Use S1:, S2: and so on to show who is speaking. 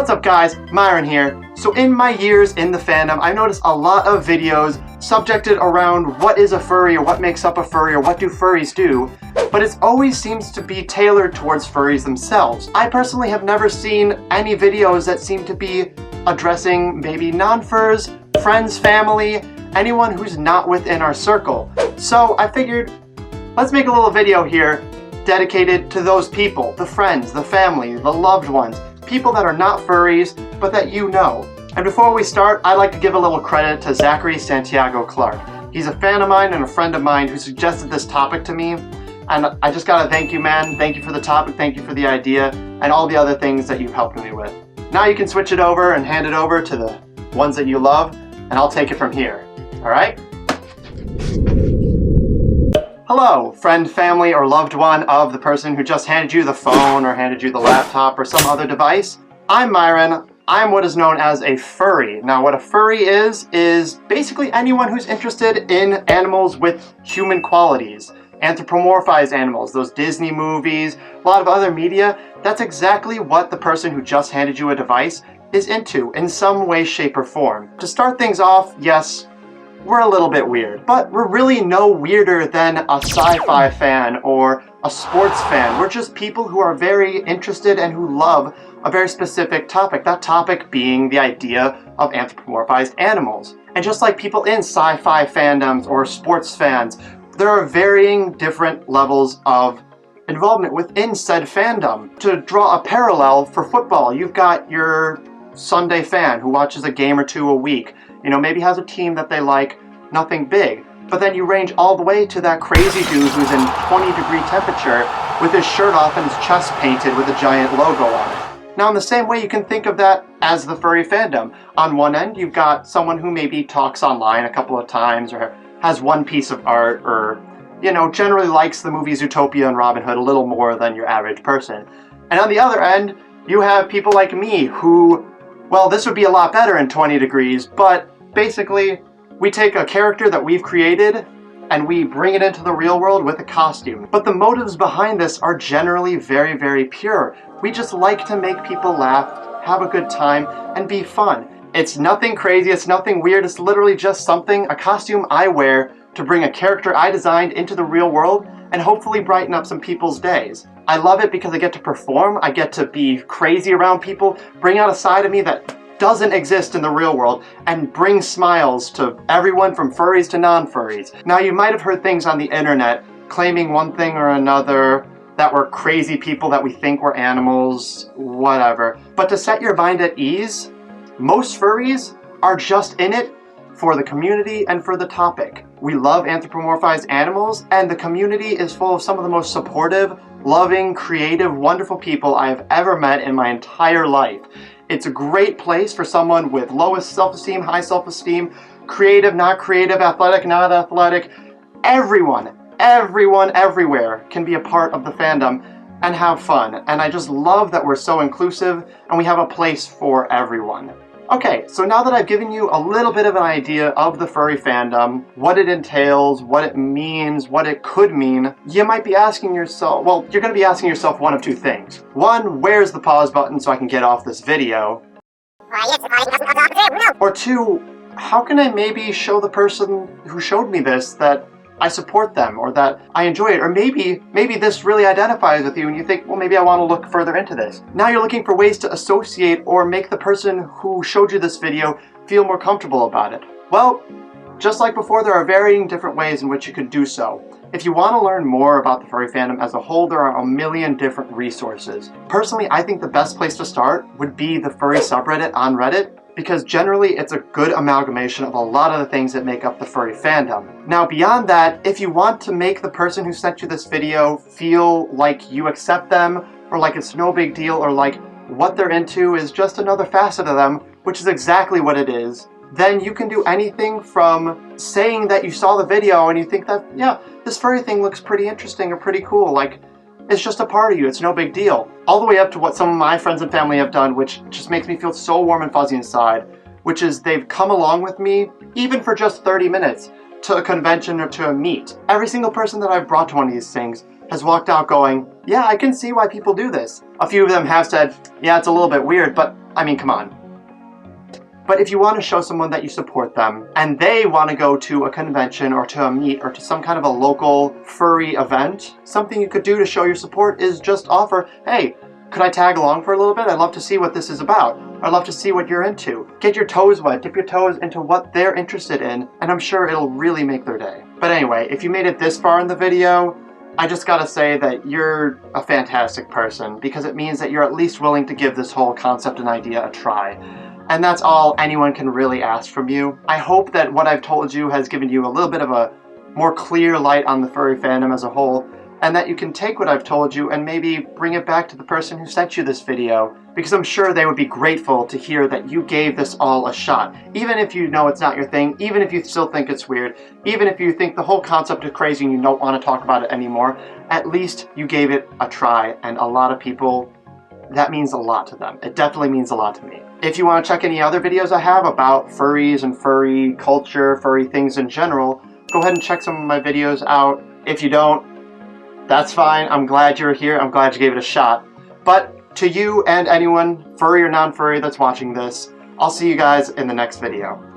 S1: What's up guys, Myron here. So in my years in the fandom, I noticed a lot of videos subjected around what is a furry or what makes up a furry or what do furries do, but it always seems to be tailored towards furries themselves. I personally have never seen any videos that seem to be addressing maybe non-furs, friends, family, anyone who's not within our circle. So I figured, let's make a little video here dedicated to those people, the friends, the family, the loved ones, people that are not furries, but that you know. And before we start, I'd like to give a little credit to Zachary Santiago Clark. He's a fan of mine and a friend of mine who suggested this topic to me. And I just gotta thank you, man. Thank you for the topic, thank you for the idea, and all the other things that you've helped me with. Now you can switch it over and hand it over to the ones that you love, and I'll take it from here. Alright? Hello, friend, family, or loved one of the person who just handed you the phone or handed you the laptop or some other device. I'm Myron. I'm what is known as a furry. Now what a furry is basically anyone who's interested in animals with human qualities. Anthropomorphized animals, those Disney movies, a lot of other media. That's exactly what the person who just handed you a device is into in some way, shape, or form. To start things off, yes, we're a little bit weird, but we're really no weirder than a sci-fi fan or a sports fan. We're just people who are very interested and who love a very specific topic, that topic being the idea of anthropomorphized animals. And just like people in sci-fi fandoms or sports fans, there are varying different levels of involvement within said fandom. To draw a parallel for football, you've got your Sunday fan who watches a game or two a week. You know, maybe has a team that they like, nothing big. But then you range all the way to that crazy dude who's in 20-degree temperature with his shirt off and his chest painted with a giant logo on it. Now in the same way you can think of that as the furry fandom. On one end you've got someone who maybe talks online a couple of times or has one piece of art or, you know, generally likes the movies Zootopia and Robin Hood a little more than your average person. And on the other end, you have people like me who, well, this would be a lot better in 20 degrees, but basically, we take a character that we've created and we bring it into the real world with a costume. But the motives behind this are generally very, very pure. We just like to make people laugh, have a good time, and be fun. It's nothing crazy, it's nothing weird, it's literally just something, a costume I wear to bring a character I designed into the real world and hopefully brighten up some people's days. I love it because I get to perform, I get to be crazy around people, bring out a side of me that doesn't exist in the real world, and bring smiles to everyone from furries to non-furries. Now you might have heard things on the internet claiming one thing or another, that we're crazy people, that we think we're animals, whatever. But to set your mind at ease, most furries are just in it for the community and for the topic. We love anthropomorphized animals, and the community is full of some of the most supportive, loving, creative, wonderful people I have ever met in my entire life. It's a great place for someone with lowest self-esteem, high self-esteem, creative, not creative, athletic, not athletic. Everyone, everywhere can be a part of the fandom and have fun. And I just love that we're so inclusive and we have a place for everyone. Okay, so now that I've given you a little bit of an idea of the furry fandom, what it entails, what it means, what it could mean, you might be asking yourself, well, you're going to be asking yourself one of two things. One, where's the pause button so I can get off this video? Or two, how can I maybe show the person who showed me this that I support them or that I enjoy it, or maybe this really identifies with you and you think, well, maybe I want to look further into this. Now you're looking for ways to associate or make the person who showed you this video feel more comfortable about it. Well, just like before, there are varying different ways in which you can do so. If you want to learn more about the furry fandom as a whole, there are a million different resources. Personally, I think the best place to start would be the furry subreddit on Reddit, because generally it's a good amalgamation of a lot of the things that make up the furry fandom. Now beyond that, if you want to make the person who sent you this video feel like you accept them, or like it's no big deal, or like what they're into is just another facet of them, which is exactly what it is, then you can do anything from saying that you saw the video and you think that, yeah, this furry thing looks pretty interesting or pretty cool, like it's just a part of you, it's no big deal. All the way up to what some of my friends and family have done, which just makes me feel so warm and fuzzy inside, which is they've come along with me, even for just 30 minutes, to a convention or to a meet. Every single person that I've brought to one of these things has walked out going, yeah, I can see why people do this. A few of them have said, yeah, it's a little bit weird, but I mean, come on. But if you want to show someone that you support them, and they want to go to a convention or to a meet or to some kind of a local furry event, something you could do to show your support is just offer, hey, could I tag along for a little bit? I'd love to see what this is about. I'd love to see what you're into. Get your toes wet, dip your toes into what they're interested in, and I'm sure it'll really make their day. But anyway, if you made it this far in the video, I just gotta say that you're a fantastic person, because it means that you're at least willing to give this whole concept and idea a try. And that's all anyone can really ask from you. I hope that what I've told you has given you a little bit of a more clear light on the furry fandom as a whole, and that you can take what I've told you and maybe bring it back to the person who sent you this video, because I'm sure they would be grateful to hear that you gave this all a shot. Even if you know it's not your thing, even if you still think it's weird, even if you think the whole concept is crazy and you don't want to talk about it anymore, at least you gave it a try, and a lot of people, that means a lot to them. It definitely means a lot to me. If you want to check any other videos I have about furries and furry culture, furry things in general, go ahead and check some of my videos out. If you don't, that's fine. I'm glad you're here. I'm glad you gave it a shot. But to you and anyone, furry or non-furry, that's watching this, I'll see you guys in the next video.